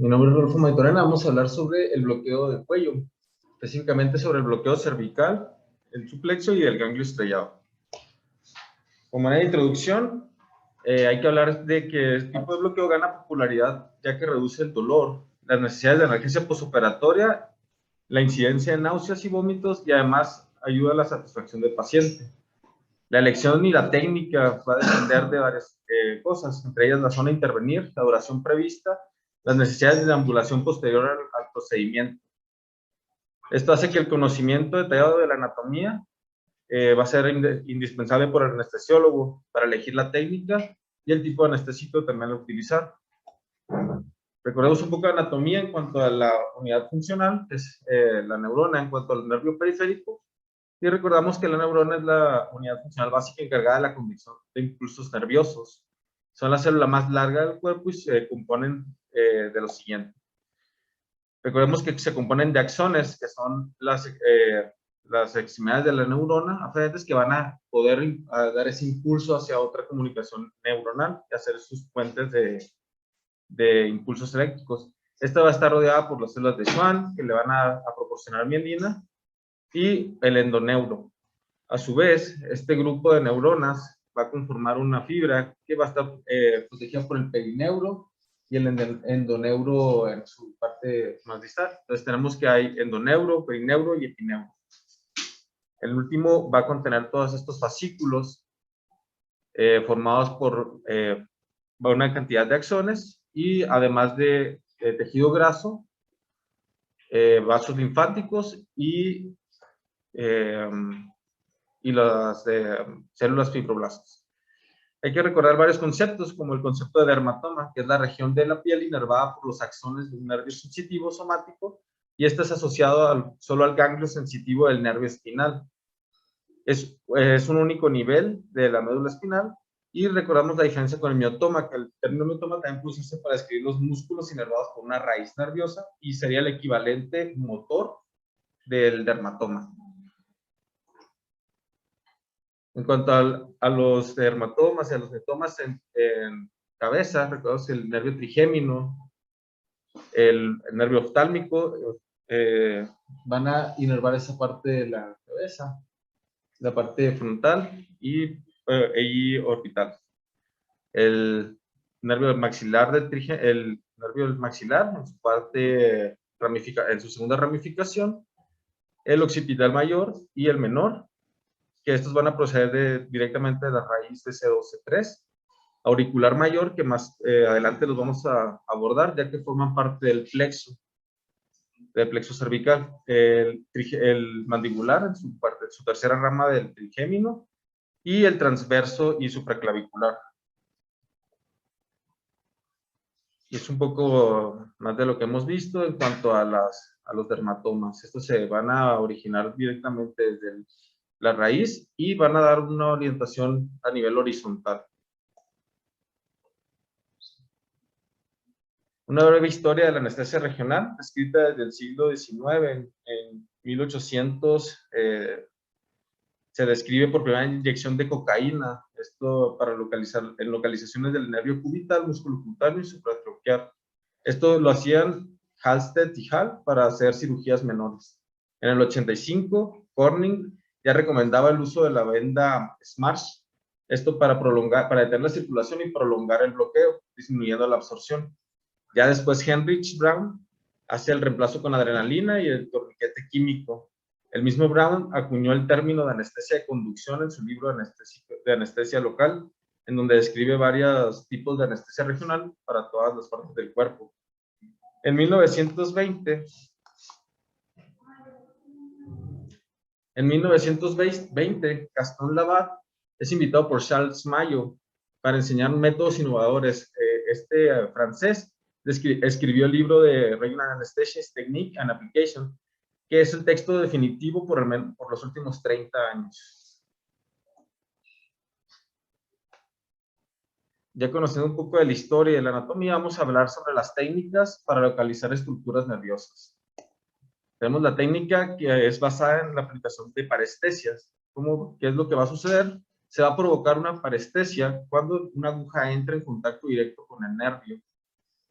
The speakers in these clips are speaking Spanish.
Mi nombre es Rodolfo Maitorena. Vamos a hablar sobre el bloqueo del cuello, específicamente sobre el bloqueo cervical, el suplexo y el ganglio estrellado. Como manera de introducción, hay que hablar de que este tipo de bloqueo gana popularidad ya que reduce el dolor, las necesidades de analgesia postoperatoria, la incidencia de náuseas y vómitos y además ayuda a la satisfacción del paciente. La elección y la técnica va a depender de varias cosas, entre ellas la zona a intervenir, la duración prevista, las necesidades de la ambulación posterior al procedimiento. Esto hace que el conocimiento detallado de la anatomía va a ser indispensable por el anestesiólogo para elegir la técnica y el tipo de anestésico también a utilizar. Recordemos un poco de anatomía en cuanto a la unidad funcional, que es la neurona en cuanto al nervio periférico, y recordamos que la neurona es la unidad funcional básica encargada de la conducción de impulsos nerviosos. Son la célula más larga del cuerpo y se componen de lo siguiente. Recordemos que se componen de axones, que son las extremidades de la neurona aferentes que van a poder dar ese impulso hacia otra comunicación neuronal y hacer sus puentes de impulsos eléctricos. Esta va a estar rodeada por las células de Schwann, que le van a proporcionar mielina, y el endoneuro. A su vez, este grupo de neuronas va a conformar una fibra que va a estar protegida por el perineuro y el endoneuro en su parte más distal. Entonces tenemos que hay endoneuro, perineuro y epineuro. El último va a contener todos estos fascículos formados por una cantidad de axones y además de tejido graso, vasos linfáticos y las células fibroblastas. Hay que recordar varios conceptos, como el concepto de dermatoma, que es la región de la piel inervada por los axones de un nervio sensitivo somático, y este es asociado solo al ganglio sensitivo del nervio espinal. Es un único nivel de la médula espinal, y recordamos la diferencia con el miotoma, que el término miotoma también puede usarse para describir los músculos inervados por una raíz nerviosa, y sería el equivalente motor del dermatoma. En cuanto a los dermatomas y a los miotomas en cabeza, recordamos el nervio trigémino, el nervio oftálmico, van a inervar esa parte de la cabeza, la parte frontal y orbital. El nervio maxilar el nervio maxilar en su parte en su segunda ramificación, el occipital mayor y el menor, que estos van a proceder directamente de la raíz de C2, C3, auricular mayor, que más adelante los vamos a abordar, ya que forman parte del plexo cervical, el mandibular en su tercera rama del trigémino, y el transverso y supraclavicular. Y es un poco más de lo que hemos visto en cuanto a los dermatomas. Estos se van a originar directamente desde la raíz y van a dar una orientación a nivel horizontal. Una breve historia de la anestesia regional, escrita desde el siglo XIX. En 1800 se describe por primera inyección de cocaína, esto para en localizaciones del nervio cubital, músculo cutáneo y supratroqueal. Esto lo hacían Halsted y Hall para hacer cirugías menores. En el 85, Corning ya recomendaba el uso de la venda Smarsh, esto para detener la circulación y prolongar el bloqueo, disminuyendo la absorción. Ya después Heinrich Brown hace el reemplazo con adrenalina y el torniquete químico. El mismo Brown acuñó el término de anestesia de conducción en su libro de anestesia local, en donde describe varios tipos de anestesia regional para todas las partes del cuerpo. En 1920, Gaston Labat es invitado por Charles Mayo para enseñar métodos innovadores. Este francés escribió el libro de Regular Anesthesia Technique and Application, que es el texto definitivo por los últimos 30 años. Ya conociendo un poco de la historia y de la anatomía, vamos a hablar sobre las técnicas para localizar estructuras nerviosas. Tenemos la técnica que es basada en la aplicación de parestesias. ¿Qué es lo que va a suceder? Se va a provocar una parestesia cuando una aguja entra en contacto directo con el nervio.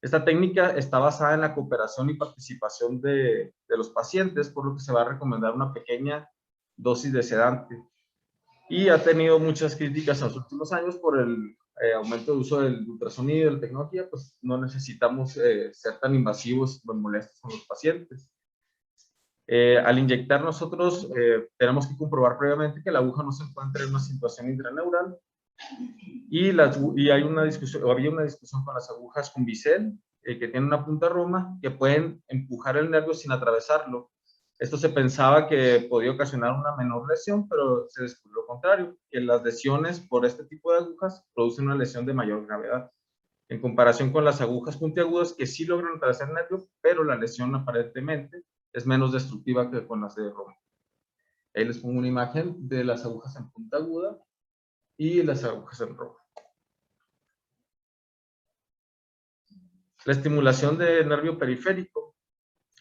Esta técnica está basada en la cooperación y participación de los pacientes, por lo que se va a recomendar una pequeña dosis de sedante. Y ha tenido muchas críticas en los últimos años por el aumento de uso del ultrasonido y de la tecnología, pues no necesitamos ser tan invasivos o molestos con los pacientes. Al inyectar nosotros tenemos que comprobar previamente que la aguja no se encuentra en una situación intraneural y hay una discusión, o había una discusión con las agujas con bisel que tienen una punta roma que pueden empujar el nervio sin atravesarlo. Esto se pensaba que podía ocasionar una menor lesión, pero se descubrió lo contrario, que las lesiones por este tipo de agujas producen una lesión de mayor gravedad, en comparación con las agujas puntiagudas que sí logran atravesar el nervio, pero la lesión aparentemente es menos destructiva que con las de Roma. Ahí les pongo una imagen de las agujas en punta aguda y las agujas en Roma. La estimulación del nervio periférico.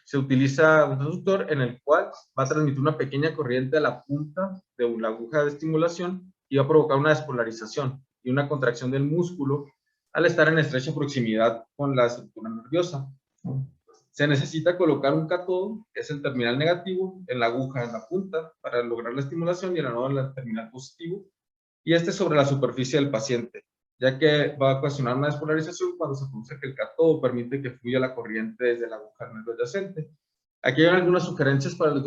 Se utiliza un transductor en el cual va a transmitir una pequeña corriente a la punta de la aguja de estimulación y va a provocar una despolarización y una contracción del músculo al estar en estrecha proximidad con la estructura nerviosa. Se necesita colocar un cátodo, que es el terminal negativo, en la aguja en la punta para lograr la estimulación y el anodo en el terminal positivo, y este sobre la superficie del paciente, ya que va a ocasionar una despolarización cuando se produce que el cátodo permite que fluya la corriente desde la aguja al nervio adyacente. Aquí hay algunas sugerencias para el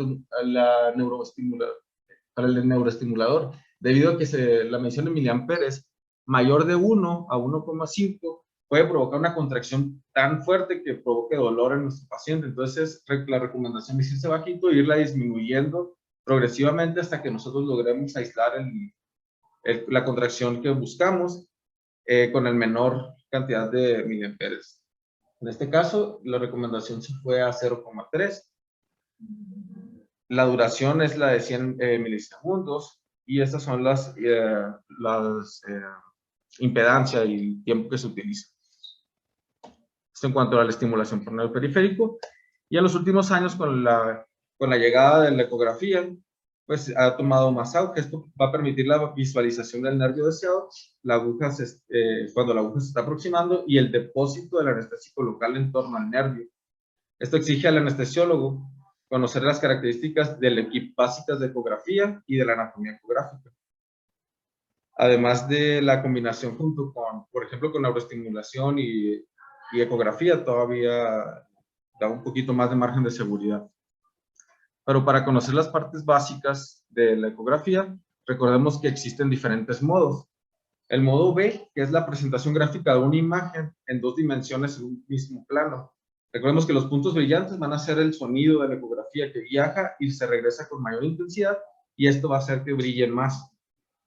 neuroestimulador, debido a que la medición de miliamperes mayor de 1 a 1,5 puede provocar una contracción tan fuerte que provoque dolor en nuestro paciente. Entonces, la recomendación es irse bajito e irla disminuyendo progresivamente hasta que nosotros logremos aislar la contracción que buscamos con el menor cantidad de miliamperes. En este caso, la recomendación se fue a 0,3. La duración es la de 100 milisegundos y estas son las impedancia y el tiempo que se utiliza. Esto en cuanto a la estimulación por nervio periférico. Y en los últimos años, con la llegada de la ecografía, pues ha tomado más auge. Esto va a permitir la visualización del nervio deseado, cuando la aguja se está aproximando, y el depósito del anestésico local en torno al nervio. Esto exige al anestesiólogo conocer las características del equipo básicas de ecografía y de la anatomía ecográfica. Además de la combinación junto con, por ejemplo, con neuroestimulación y ecografía, todavía da un poquito más de margen de seguridad. Pero para conocer las partes básicas de la ecografía, recordemos que existen diferentes modos. El modo B, que es la presentación gráfica de una imagen en 2 dimensiones en un mismo plano. Recordemos que los puntos brillantes van a ser el sonido de la ecografía que viaja y se regresa con mayor intensidad, y esto va a hacer que brillen más.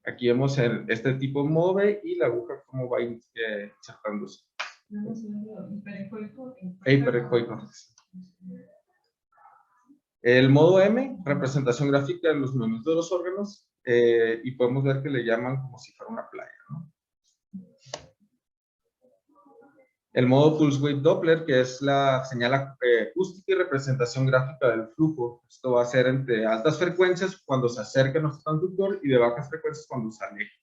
Aquí vemos este tipo de modo B y la aguja cómo va insertándose. Hiperecoico. El modo M, representación gráfica de los movimientos de los órganos, y podemos ver que le llaman como si fuera una playa, ¿no? El modo Pulse Wave Doppler, que es la señal acústica y representación gráfica del flujo. Esto va a ser entre altas frecuencias cuando se acerca a nuestro transductor y de bajas frecuencias cuando se aleja.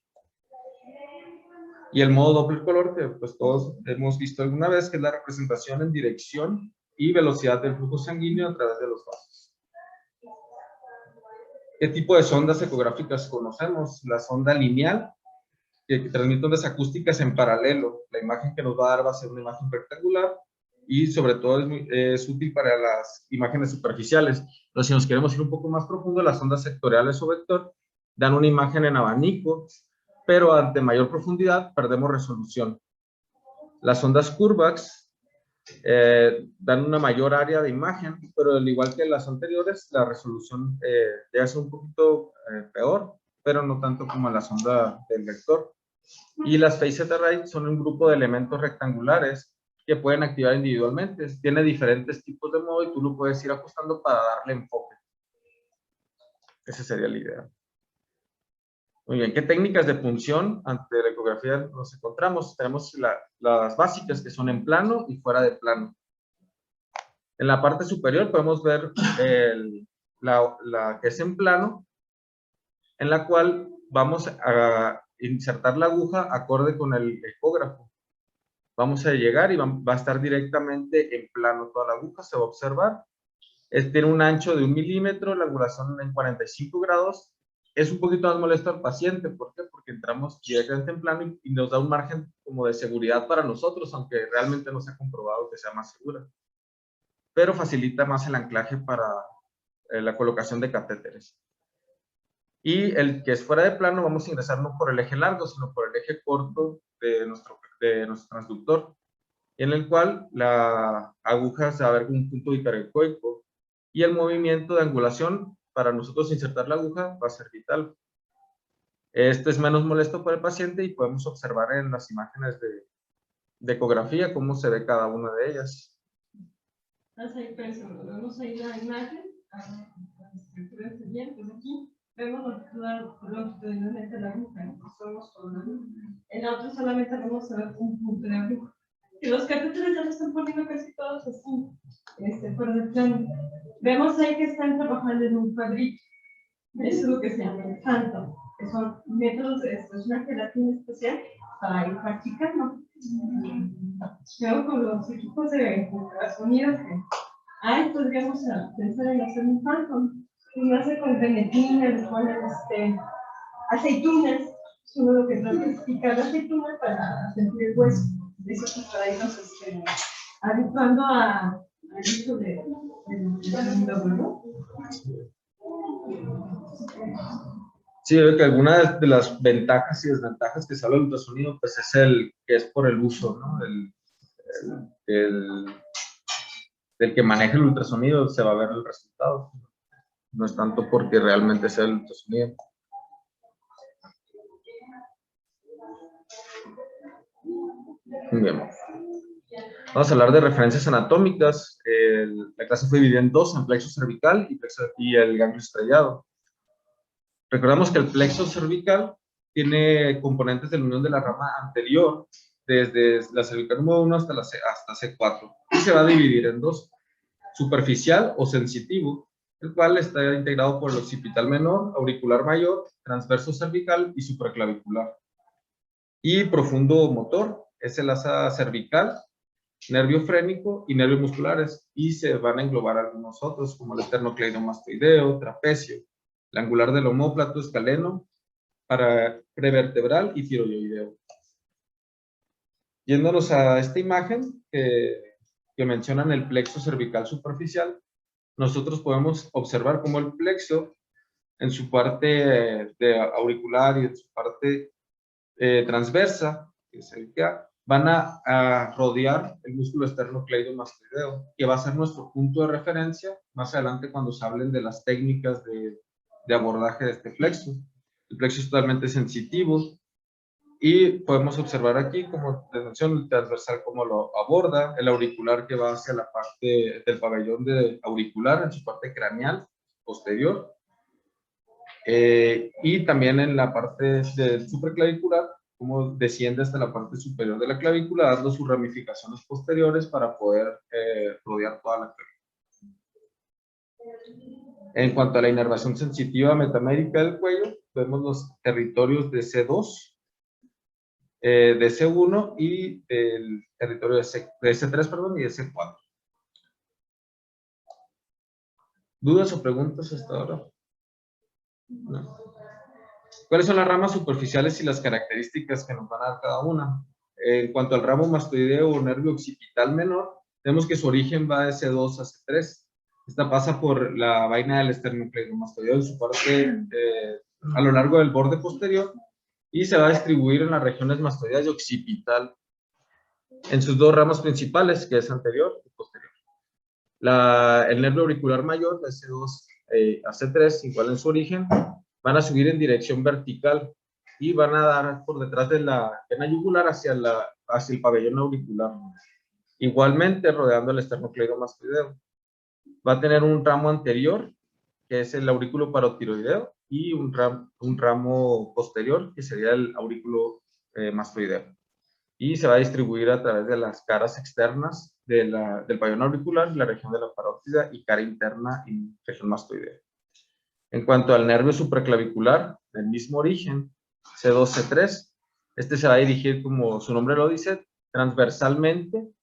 Y el modo Doppler color, que pues todos hemos visto alguna vez, que es la representación en dirección y velocidad del flujo sanguíneo a través de los vasos. ¿Qué tipo de sondas ecográficas conocemos? La sonda lineal, que transmite ondas acústicas en paralelo. La imagen que nos va a dar va a ser una imagen rectangular y sobre todo es útil para las imágenes superficiales. Entonces, si nos queremos ir un poco más profundo, las ondas sectoriales o vector dan una imagen en abanico, pero ante mayor profundidad perdemos resolución. Las ondas Curvax dan una mayor área de imagen, pero al igual que las anteriores, la resolución debe ser un poquito peor, pero no tanto como la sonda del vector. Y las phased array son un grupo de elementos rectangulares que pueden activar individualmente. Tiene diferentes tipos de modo y tú lo puedes ir ajustando para darle enfoque. Ese sería la idea. Muy bien, ¿qué técnicas de punción ante la ecografía nos encontramos? Tenemos las básicas, que son en plano y fuera de plano. En la parte superior podemos ver la que es en plano, en la cual vamos a insertar la aguja acorde con el ecógrafo. Vamos a llegar y va a estar directamente en plano toda la aguja, se va a observar. Tiene un ancho de 1 milímetro, la angulación en 45 grados. Es un poquito más molesto al paciente, ¿por qué? Porque entramos directamente en plano y nos da un margen como de seguridad para nosotros, aunque realmente no se ha comprobado que sea más segura. Pero facilita más el anclaje para la colocación de catéteres. Y el que es fuera de plano, vamos a ingresar no por el eje largo, sino por el eje corto de nuestro transductor, en el cual la aguja se va a ver con un punto hiperecoico y el movimiento de angulación para nosotros insertar la aguja va a ser vital. Esto es menos molesto para el paciente y podemos observar en las imágenes de ecografía cómo se ve cada una de ellas. Vemos ahí la imagen, bien, pues aquí vemos longitudinalmente la aguja, en la otra solamente vamos a ver un punto de aguja. Y los catéteres ya lo están poniendo casi todos así, fuera de plano. Vemos ahí que están trabajando en un cuadrito. Eso es lo que se llama el Phantom, que son métodos, es una gelatina especial para ir practicando. Luego con los equipos de ultrasonido que hay, podríamos pensar en hacer un Phantom. Uno hace con grenetina, le ponen aceitunas, uno lo que trata es picar la aceituna para sentir el hueso. Eso pues para irnos habituando al uso del ¿no? Sí, veo que algunas de las ventajas y desventajas que se habla del ultrasonido, pues es el que es por el uso, ¿no? Del que maneja el ultrasonido se va a ver el resultado. No es tanto porque realmente sea el ultrasonido. Bien. Vamos a hablar de referencias anatómicas. La clase fue dividida en dos, en plexo cervical y el ganglio estrellado. Recordamos que el plexo cervical tiene componentes de la unión de la rama anterior, desde la cervical número 1 hasta C4, y se va a dividir en dos, superficial o sensitivo, el cual está integrado por el occipital menor, auricular mayor, transverso cervical y supraclavicular. Y profundo motor es el asa cervical, nervio frénico y nervios musculares, y se van a englobar algunos otros, como el esternocleidomastoideo, trapecio, el angular del omóplato, escaleno, para prevertebral y tiroideo. Yéndonos a esta imagen que mencionan el plexo cervical superficial, nosotros podemos observar cómo el plexo, en su parte auricular y en su parte transversa, que es el que van a rodear el músculo esternocleidomastoideo, que va a ser nuestro punto de referencia más adelante cuando se hablen de las técnicas de abordaje de este plexo. El plexo es totalmente sensitivo y podemos observar aquí, como les menciono, el transversal cómo lo aborda, el auricular que va hacia la parte del pabellón auricular, en su parte craneal posterior, y también en la parte del supraclavicular, cómo desciende hasta la parte superior de la clavícula, dando sus ramificaciones posteriores para poder rodear toda la clavícula. En cuanto a la inervación sensitiva metamérica del cuello, vemos los territorios de C2, de C1 y del territorio de C3, perdón, y de C4. ¿Dudas o preguntas hasta ahora? No. ¿Cuáles son las ramas superficiales y las características que nos van a dar cada una? En cuanto al ramo mastoideo o nervio occipital menor, vemos que su origen va de C2 a C3. Esta pasa por la vaina del esternocleidomastoideo en su parte a lo largo del borde posterior y se va a distribuir en las regiones mastoideas y occipital en sus dos ramas principales, que es anterior y posterior. El nervio auricular mayor, de C2 a C3, igual en su origen, van a subir en dirección vertical y van a dar por detrás de la vena yugular hacia el pabellón auricular. Igualmente, rodeando el esternocleidomastoideo. Va a tener un ramo anterior, que es el aurículo parotiroideo, y un ramo posterior, que sería el aurículo mastoideo. Y se va a distribuir a través de las caras externas del pabellón auricular, la región de la parótida, y cara interna y región mastoidea. En cuanto al nervio supraclavicular, del mismo origen, C2, C3, este se va a dirigir, como su nombre lo dice, transversalmente.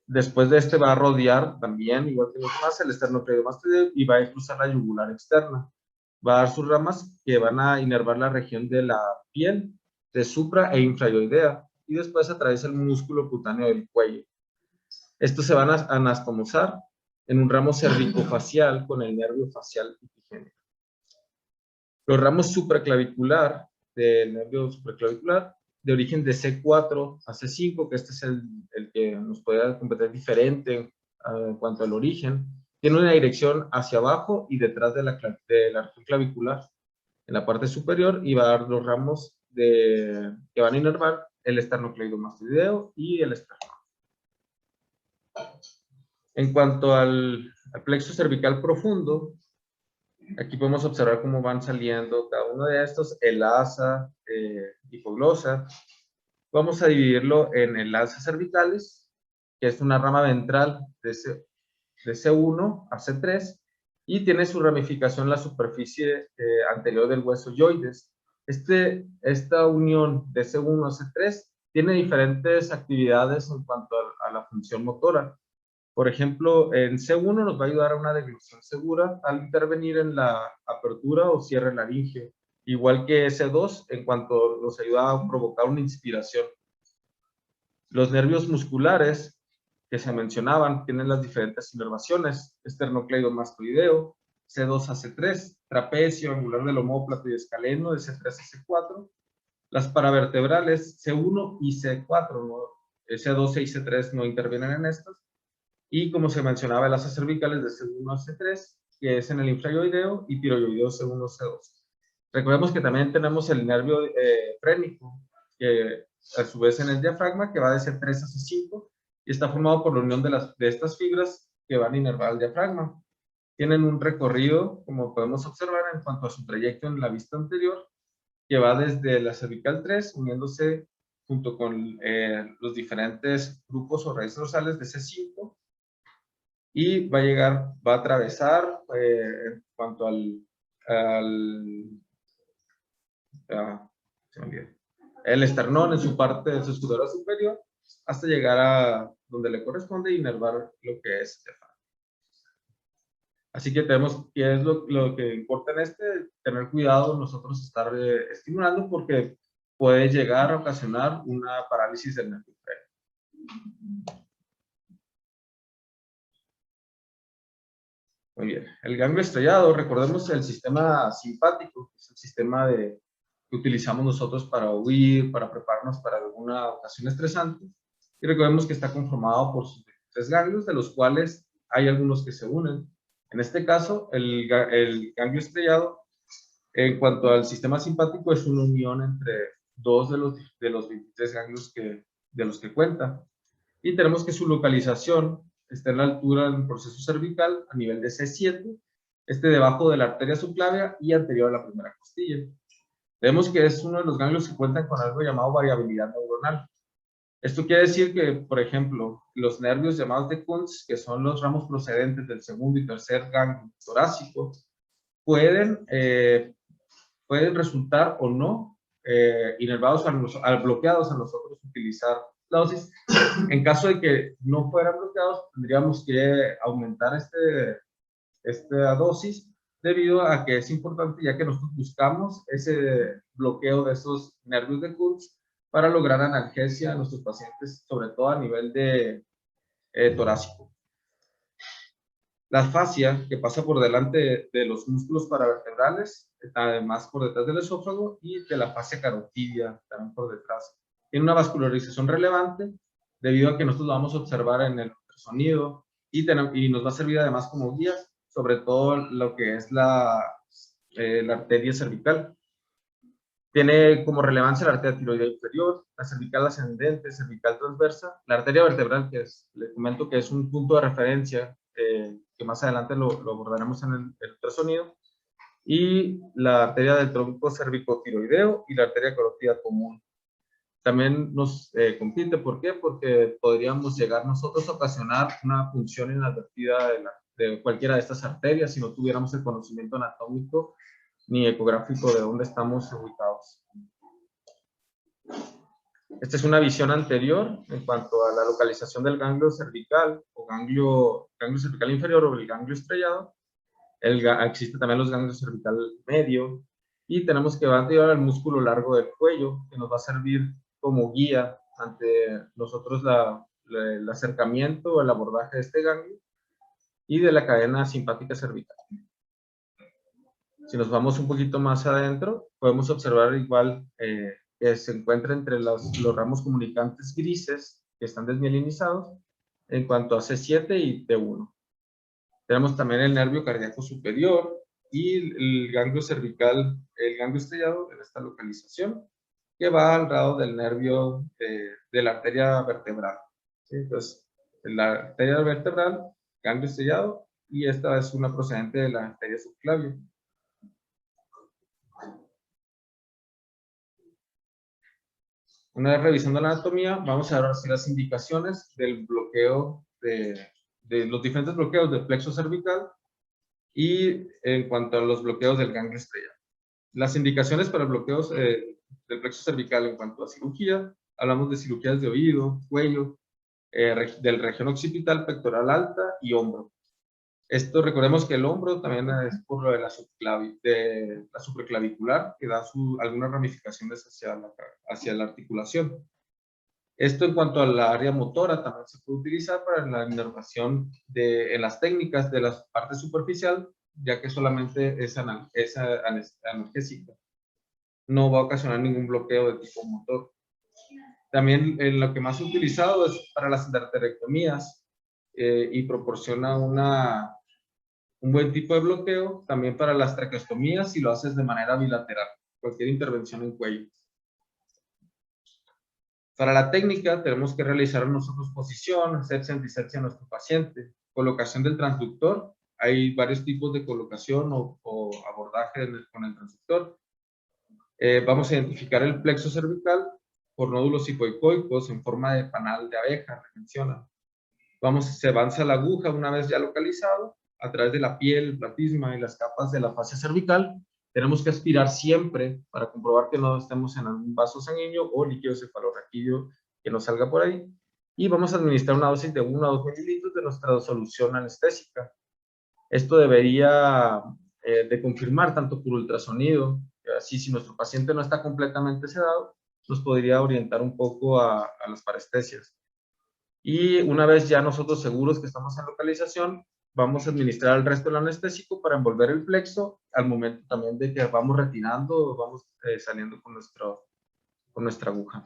Después de este va a rodear también, igual que los demás, el esternocleidomastoideo y va a cruzar la yugular externa. Va a dar sus ramas que van a inervar la región de la piel, de supra e infrayoidea, y después atraviesa el músculo cutáneo del cuello. Estos se van a anastomosar en un ramo cervicofacial con el nervio facial epigénico. Los ramos supraclavicular del nervio supraclavicular, de origen de C4 a C5, que este es el que nos puede competir diferente en cuanto al origen, tiene una dirección hacia abajo y detrás de la región clavicular, en la parte superior, y va a dar los ramos que van a inervar el esternocleidomastoideo y el esterno. En cuanto al plexo cervical profundo, aquí podemos observar cómo van saliendo cada uno de estos, el asa, hipoglosa. Vamos a dividirlo en el asa cervicales, que es una rama ventral de C1 a C3, y tiene su ramificación en la superficie anterior del hueso yoides. Esta unión de C1 a C3 tiene diferentes actividades en cuanto a la función motora. Por ejemplo, en C1 nos va a ayudar a una deglución segura al intervenir en la apertura o cierre laríngeo, igual que C2 en cuanto nos ayuda a provocar una inspiración. Los nervios musculares que se mencionaban tienen las diferentes inervaciones: esternocleidomastoideo, C2 a C3, trapecio, angular del omóplato y escaleno de C3 a C4, las paravertebrales C1 y C4, ¿no? C2 y C3 no intervienen en estas, y como se mencionaba, las asas cervicales de C1 a C3, que es en el infrayoideo, y tiroyoideo C1 C2. Recordemos que también tenemos el nervio frénico, que a su vez en el diafragma, que va de C3 a C5, y está formado por la unión de estas fibras que van a inervar el diafragma. Tienen un recorrido, como podemos observar, en cuanto a su trayecto en la vista anterior, que va desde la cervical 3, uniéndose junto con los diferentes grupos o raíces dorsales de C5, y va a atravesar en cuanto el esternón en su parte de su escudera superior, hasta llegar a donde le corresponde y inervar lo que es diafragma. Así que tenemos, ¿qué es lo que importa en tener cuidado nosotros estar estimulando, porque puede llegar a ocasionar una parálisis del nervio frénico. Muy bien. El ganglio estrellado, recordemos el sistema simpático, que es el sistema que utilizamos nosotros para huir, para prepararnos para alguna ocasión estresante. Y recordemos que está conformado por sus 3 ganglios, de los cuales hay algunos que se unen. En este caso, el ganglio estrellado, en cuanto al sistema simpático, es una unión entre 2 de los 23 ganglios de los que cuenta. Y tenemos que su localización está en la altura del proceso cervical, a nivel de C7, debajo de la arteria subclavia y anterior a la primera costilla. Vemos que es uno de los ganglios que cuentan con algo llamado variabilidad neuronal. Esto quiere decir que, por ejemplo, los nervios llamados de Kunz, que son los ramos procedentes del segundo y tercer ganglio torácico, pueden resultar o no inervados bloqueados a nosotros utilizar la dosis. En caso de que no fueran bloqueados, tendríamos que aumentar esta dosis, debido a que es importante, ya que nosotros buscamos ese bloqueo de esos nervios de Kunz para lograr analgesia a nuestros pacientes, sobre todo a nivel de torácico. La fascia, que pasa por delante de los músculos paravertebrales, además por detrás del esófago, y de la fascia carotidia, también por detrás. Tiene una vascularización relevante, debido a que nosotros lo vamos a observar en el ultrasonido, y nos va a servir además como guía, sobre todo lo que es la arteria cervical. Tiene como relevancia la arteria tiroidea inferior, la cervical ascendente, cervical transversa, la arteria vertebral, que les comento que es un punto de referencia, que más adelante lo abordaremos en el ultrasonido, y la arteria del tronco cervicotiroideo y la arteria carótida común. También nos compite, ¿por qué? Porque podríamos llegar nosotros a ocasionar una función inadvertida de cualquiera de estas arterias si no tuviéramos el conocimiento anatómico ni ecográfico de dónde estamos ubicados. Esta es una visión anterior en cuanto a la localización del ganglio cervical o ganglio cervical inferior o el ganglio estrellado. Existe también los ganglios cervical medio y tenemos que llevar el músculo largo del cuello que nos va a servir como guía ante nosotros el acercamiento o el abordaje de este ganglio y de la cadena simpática cervical. Si nos vamos un poquito más adentro, podemos observar igual que se encuentra entre los ramos comunicantes grises que están desmielinizados en cuanto a C7 y T1. Tenemos también el nervio cardíaco superior y el ganglio cervical, el ganglio estrellado en esta localización, que va al lado del nervio de la arteria vertebral. ¿Sí? Entonces, la arteria vertebral, ganglio estrellado, y esta es una procedente de la arteria subclavia. Una vez revisando la anatomía, vamos a ver así las indicaciones del bloqueo de los diferentes bloqueos del plexo cervical y en cuanto a los bloqueos del ganglio estrellado. Las indicaciones para bloqueos del plexo cervical en cuanto a cirugía, hablamos de cirugías de oído, cuello, del región occipital, pectoral alta y hombro. Esto, recordemos que el hombro también es por lo de la supraclavicular, que da algunas ramificaciones hacia la articulación. Esto en cuanto a la área motora también se puede utilizar para la inervación en las técnicas de la parte superficial, ya que solamente es analgésica. No va a ocasionar ningún bloqueo de tipo motor. También lo que más he utilizado es para las endarterectomías y proporciona un buen tipo de bloqueo también para las traqueostomías si lo haces de manera bilateral, cualquier intervención en cuello. Para la técnica tenemos que realizar nosotros posición, asepsia, antisepsia a nuestro paciente, colocación del transductor. Hay varios tipos de colocación o abordaje con el transductor. Vamos a identificar el plexo cervical por nódulos hipoicoicos en forma de panal de abeja, menciona. Se avanza la aguja una vez ya localizado a través de la piel, el platisma y las capas de la fascia cervical. Tenemos que aspirar siempre para comprobar que no estemos en algún vaso sanguíneo o líquido cefalorraquídeo que nos salga por ahí. Y vamos a administrar una dosis de 1 a 2 mililitros de nuestra solución anestésica. Esto debería de confirmar tanto por ultrasonido, así si nuestro paciente no está completamente sedado, nos podría orientar un poco a las parestesias. Y una vez ya nosotros seguros que estamos en localización, vamos a administrar el resto del anestésico para envolver el plexo al momento también de que vamos retirando, vamos saliendo con nuestra aguja.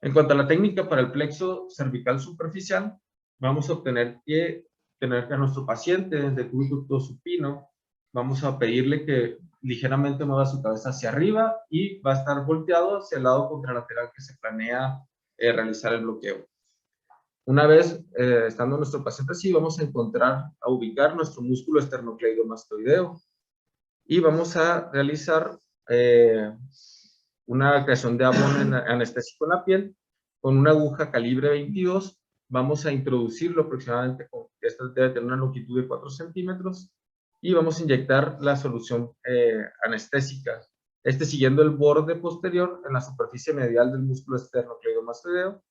En cuanto a la técnica para el plexo cervical superficial, vamos a obtener que tener a nuestro paciente desde cúbito supino, vamos a pedirle que ligeramente mueva su cabeza hacia arriba y va a estar volteado hacia el lado contralateral que se planea realizar el bloqueo. Una vez estando nuestro paciente así, vamos a ubicar nuestro músculo esternocleidomastoideo y vamos a realizar una creación de abón anestésico en la piel con una aguja calibre 22. Vamos a introducirlo aproximadamente, esta debe tener una longitud de 4 centímetros, y vamos a inyectar la solución anestésica. Siguiendo el borde posterior en la superficie medial del músculo esternocleidomastoideo,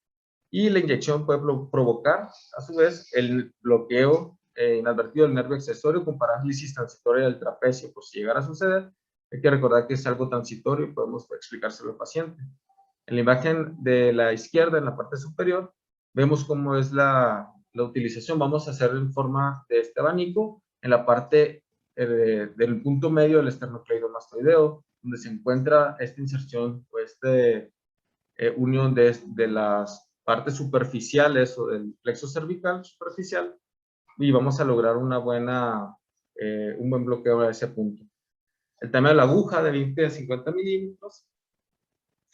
y la inyección puede provocar, a su vez, el bloqueo inadvertido del nervio accesorio con parálisis transitoria del trapecio. Por si llegara a suceder, hay que recordar que es algo transitorio y podemos explicárselo al paciente. En la imagen de la izquierda, en la parte superior, vemos cómo es la utilización. Vamos a hacer en forma de este abanico en la parte del punto medio del esternocleidomastoideo, donde se encuentra esta inserción o unión de las partes superficiales o del plexo cervical superficial, y vamos a lograr un buen bloqueo a ese punto. El tamaño de la aguja de 20 a 50 milímetros,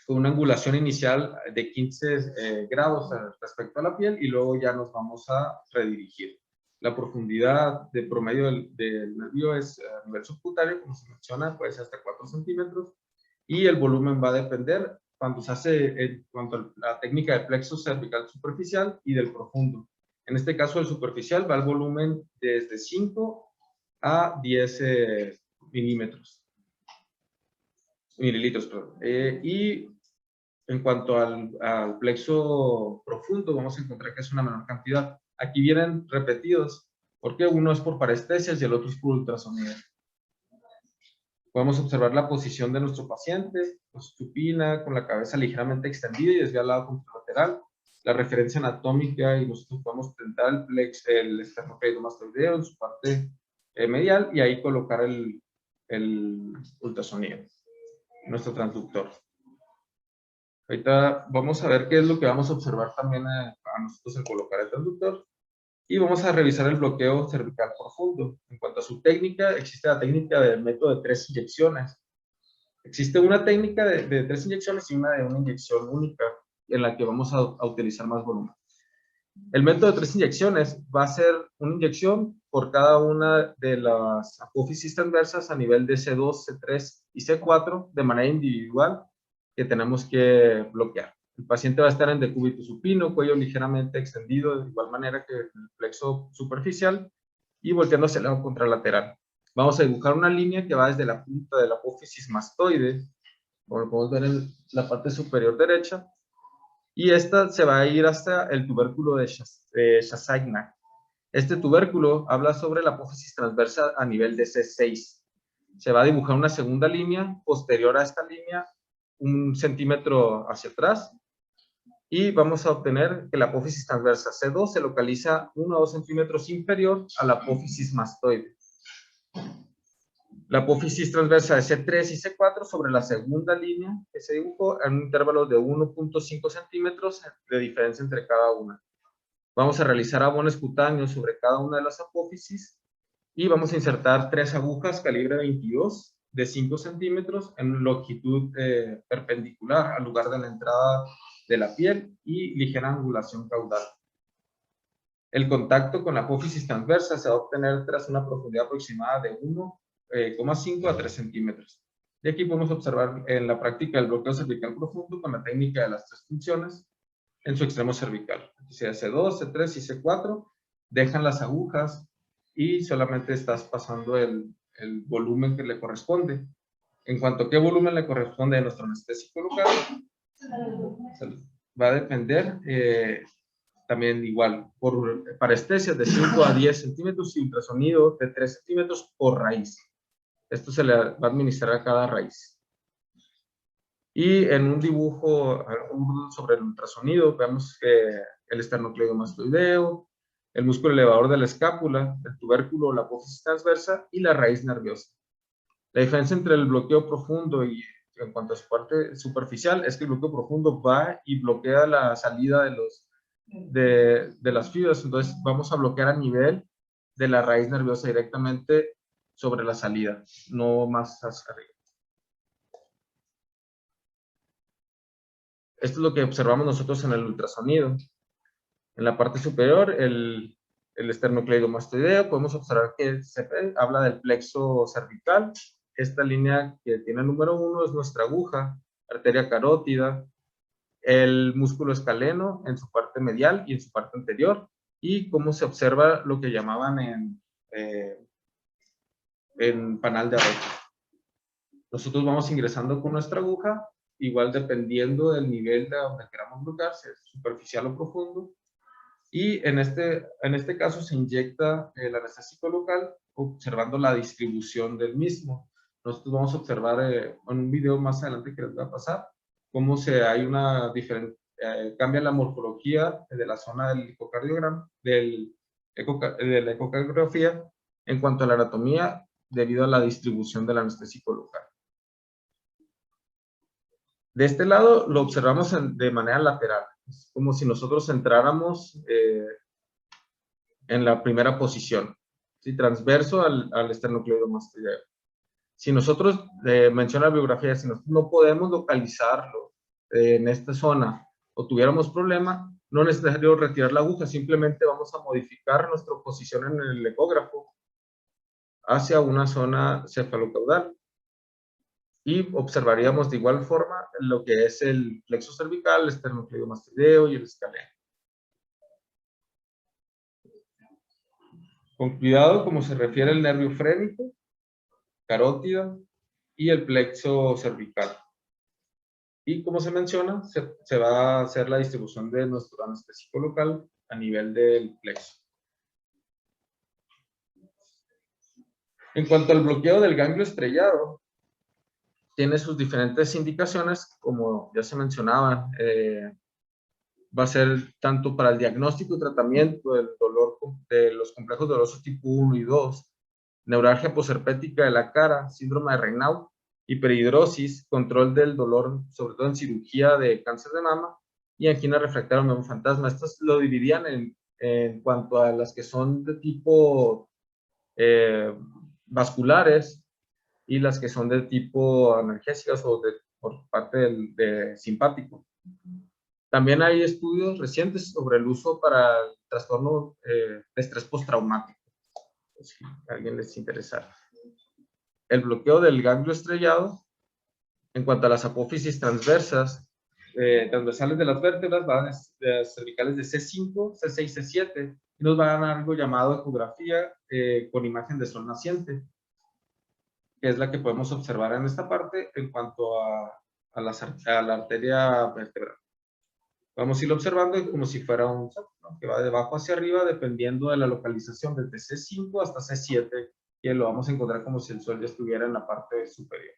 con una angulación inicial de 15 grados respecto a la piel, y luego ya nos vamos a redirigir. La profundidad de promedio del nervio es a nivel subcutáneo, como se menciona, puede ser hasta 4 centímetros, y el volumen va a depender cuando se hace en cuanto a la técnica de plexo cervical superficial y del profundo. En este caso, el superficial va al volumen desde 5 a 10 mililitros. Y En cuanto al plexo profundo, vamos a encontrar que es una menor cantidad. Aquí vienen repetidos, porque uno es por parestesias y el otro es por ultrasonido. Podemos observar la posición de nuestro paciente, con supina, con la cabeza ligeramente extendida y desviada al lado contralateral. La referencia anatómica, y nosotros podemos tentar el esternocleidomastoideo en su parte medial y ahí colocar el ultrasonido, nuestro transductor. Ahorita vamos a ver qué es lo que vamos a observar también a nosotros al colocar el transductor. Y vamos a revisar el bloqueo cervical profundo. En cuanto a su técnica, existe la técnica del método de 3 inyecciones. Existe una técnica de 3 inyecciones y una de una inyección única, en la que vamos a utilizar más volumen. El método de 3 inyecciones va a ser una inyección por cada una de las apófisis transversas a nivel de C2, C3 y C4 de manera individual que tenemos que bloquear. El paciente va a estar en decúbito supino, cuello ligeramente extendido, de igual manera que el plexo superficial, y volteándose al lado contralateral. Vamos a dibujar una línea que va desde la punta de la apófisis mastoide, como lo podemos ver en la parte superior derecha, y esta se va a ir hasta el tubérculo de Chassaignac. Este tubérculo habla sobre la apófisis transversa a nivel de C6. Se va a dibujar una segunda línea posterior a esta línea, 1 centímetro hacia atrás, y vamos a obtener que la apófisis transversa C2 se localiza 1 a 2 centímetros inferior a la apófisis mastoide. La apófisis transversa de C3 y C4 sobre la segunda línea que se dibujó en un intervalo de 1.5 centímetros de diferencia entre cada una. Vamos a realizar abonos cutáneos sobre cada una de las apófisis y vamos a insertar 3 agujas calibre 22 de 5 centímetros en longitud perpendicular al lugar de la entrada de la piel y ligera angulación caudal. El contacto con la apófisis transversa se va a obtener tras una profundidad aproximada de 1,5 a 3 centímetros. Y aquí podemos observar en la práctica el bloqueo cervical profundo con la técnica de las 3 funciones en su extremo cervical. Aquí sea C2, C3 y C4, dejan las agujas y solamente estás pasando el volumen que le corresponde. En cuanto a qué volumen le corresponde a nuestro anestésico local, va a depender también igual por parestesias de 5 a 10 centímetros y ultrasonido de 3 centímetros por raíz. Esto se le va a administrar a cada raíz. Y en un dibujo sobre el ultrasonido vemos que el esternocleidomastoideo, el músculo elevador de la escápula, el tubérculo, la apófisis transversa y la raíz nerviosa. La diferencia entre el bloqueo profundo y en cuanto a su parte superficial es que el bloqueo profundo va y bloquea la salida de las fibras. Entonces vamos a bloquear a nivel de la raíz nerviosa directamente sobre la salida, no más hacia arriba. Esto es lo que observamos nosotros en el ultrasonido. En la parte superior, el esternocleidomastoideo, podemos observar que habla del plexo cervical. Esta línea que tiene el número 1 es nuestra aguja, arteria carótida, el músculo escaleno en su parte medial y en su parte anterior, y cómo se observa lo que llamaban en panal de aorta. Nosotros vamos ingresando con nuestra aguja, igual dependiendo del nivel de donde queramos bloquear, si es superficial o profundo, y en este caso se inyecta el anestésico local observando la distribución del mismo. Nosotros vamos a observar en un video más adelante que les va a pasar cómo hay una diferente, cambia la morfología de la zona del ecocardiograma, de la ecocardiografía en cuanto a la anatomía debido a la distribución del anestésico local. De este lado lo observamos de manera lateral. Es como si nosotros entráramos en la primera posición, ¿sí? Transverso al esternocleidomastoideo. Si nosotros, menciona la bibliografía, si nosotros no podemos localizarlo en esta zona o tuviéramos problema, no es necesario retirar la aguja, simplemente vamos a modificar nuestra posición en el ecógrafo hacia una zona cefalocaudal. Y observaríamos de igual forma lo que es el plexo cervical, el esternocleidomastoideo y el escaleno. Con cuidado como se refiere el nervio frénico, carótida y el plexo cervical. Y como se menciona, se va a hacer la distribución de nuestro anestésico local a nivel del plexo. En cuanto al bloqueo del ganglio estrellado, tiene sus diferentes indicaciones, como ya se mencionaba, va a ser tanto para el diagnóstico y tratamiento del dolor de los complejos dolorosos tipo 1 y 2, neuralgia posherpética de la cara, síndrome de Raynaud, hiperhidrosis, control del dolor, sobre todo en cirugía de cáncer de mama, y angina refractaria o fantasma. Estos lo dividían en cuanto a las que son de tipo vasculares y las que son de tipo analgésicas o por parte de simpático. También hay estudios recientes sobre el uso para el trastorno de estrés postraumático, si a alguien les interesa. El bloqueo del ganglio estrellado, en cuanto a las apófisis transversas, transversales de las vértebras, van cervicales de C5, C6, C7, y nos van a dar algo llamado ecografía con imagen de sol naciente, que es la que podemos observar en esta parte en cuanto a la arteria vertebral. Vamos a irlo observando como si fuera un sol, ¿no? Que va de abajo hacia arriba dependiendo de la localización, desde C5 hasta C7, que lo vamos a encontrar como si el sol ya estuviera en la parte superior.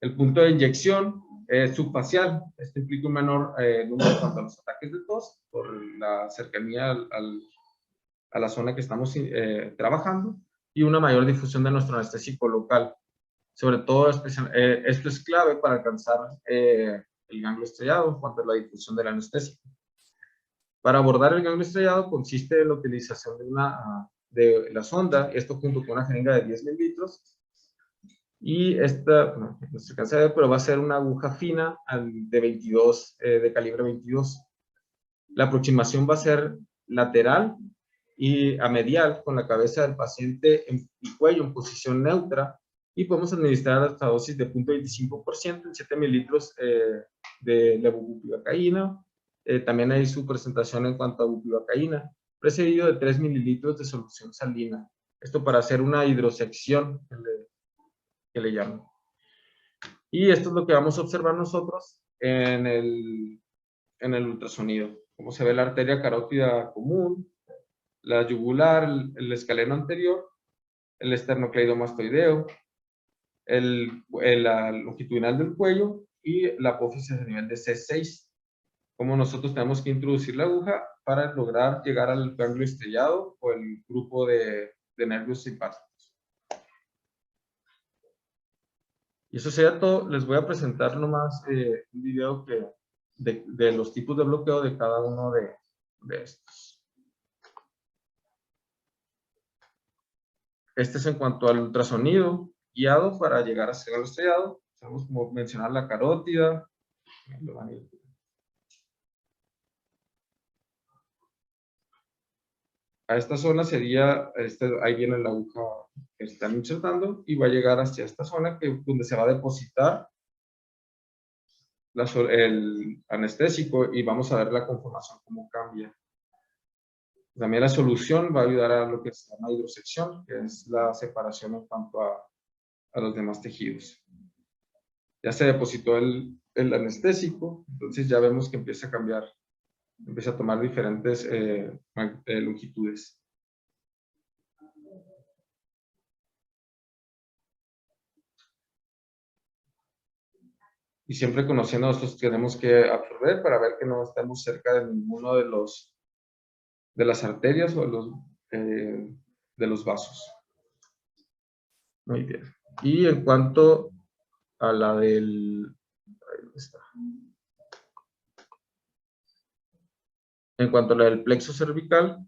El punto de inyección es subfacial. Esto implica un menor número en cuanto a los ataques de tos por la cercanía a la zona que estamos trabajando y una mayor difusión de nuestro anestésico local. Sobre todo, esto es clave para alcanzar el ganglio estrellado en cuanto a la difusión del anestésico. Para abordar el ganglio estrellado consiste en la utilización de la sonda, esto junto con una jeringa de 10 mililitros, y esta, no se alcanza a ver, pero va a ser una aguja fina de 22, de calibre 22. La aproximación va a ser lateral y a medial con la cabeza del paciente y cuello en posición neutra, y podemos administrar hasta dosis de 0.25% en 7 mililitros de levobupivacaína. También hay su presentación en cuanto a bupivacaína, precedido de 3 mililitros de solución salina. Esto para hacer una hidrosección que le llaman. Y esto es lo que vamos a observar nosotros en el ultrasonido. Como se ve la arteria carótida común, la yugular, el escaleno anterior, el esternocleidomastoideo, la longitudinal del cuello y la apófisis a nivel de C6. Como nosotros tenemos que introducir la aguja para lograr llegar al ganglio estrellado o el grupo de nervios simpáticos. Y eso sería todo. Les voy a presentar nomás un video de los tipos de bloqueo de cada uno de estos. Este es en cuanto al ultrasonido guiado para llegar a ser estrellado. Sabemos como mencionar la carótida. A esta zona sería, ahí viene la aguja que están insertando y va a llegar hacia esta zona donde se va a depositar el anestésico y vamos a ver la conformación, cómo cambia. También la solución va a ayudar a lo que se llama hidrosección, que es la separación en cuanto a los demás tejidos. Ya se depositó el anestésico, entonces ya vemos que empieza a cambiar, empieza a tomar diferentes longitudes. Y siempre conociendo nosotros tenemos que absorber para ver que no estemos cerca de ninguno de las arterias o de los vasos. Muy bien. Y en cuanto a la del... Ahí está. En cuanto a la del plexo cervical,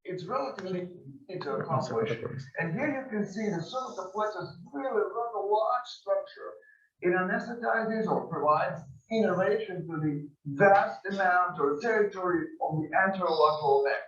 it's relatively easy to accomplish. And here you can see the cervical plexus really run a large structure. It anesthetizes or provides innervation to the vast amount or territory of the anterolateral neck.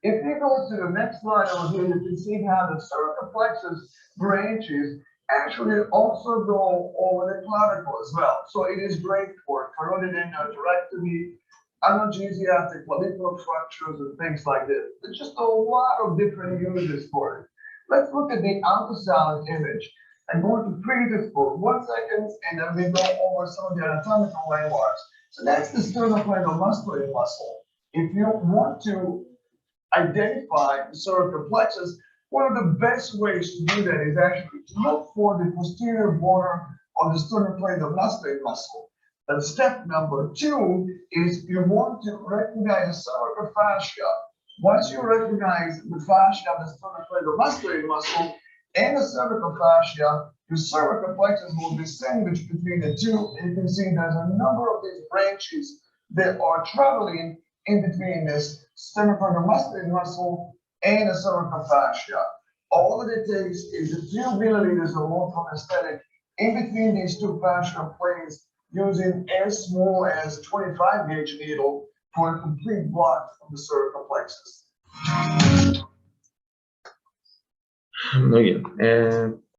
If you go to the next slide over here, you can see how the cervical plexus branches actually also go over the clavicle as well. So it is great for carotid endarterectomy, analgesia after clavicular fractures and things like this. There's just a lot of different uses for it. Let's look at the ultrasound image. I'm going to freeze it for 1 second, and then we go over some of the anatomical landmarks. So that's the sternocleidomastoid muscle. If you want to identify the cervical plexus, one of the best ways to do that is actually to look for the posterior border of the sternocleidomastoid muscle. And step number 2 is you want to recognize the cervical fascia. Once you recognize the fascia of the sternocleidomastoid muscle and the cervical fascia, your cervical plexus will be sandwiched between the two. And you can see there's a number of these branches that are traveling in between this sternocleidomastoid muscle and the cervical fascia. All that it takes is a few milliliters of local anesthetic in between these two fascial planes using as small as 25 gauge needle for a complete block of the cervical plexus. Muy bien.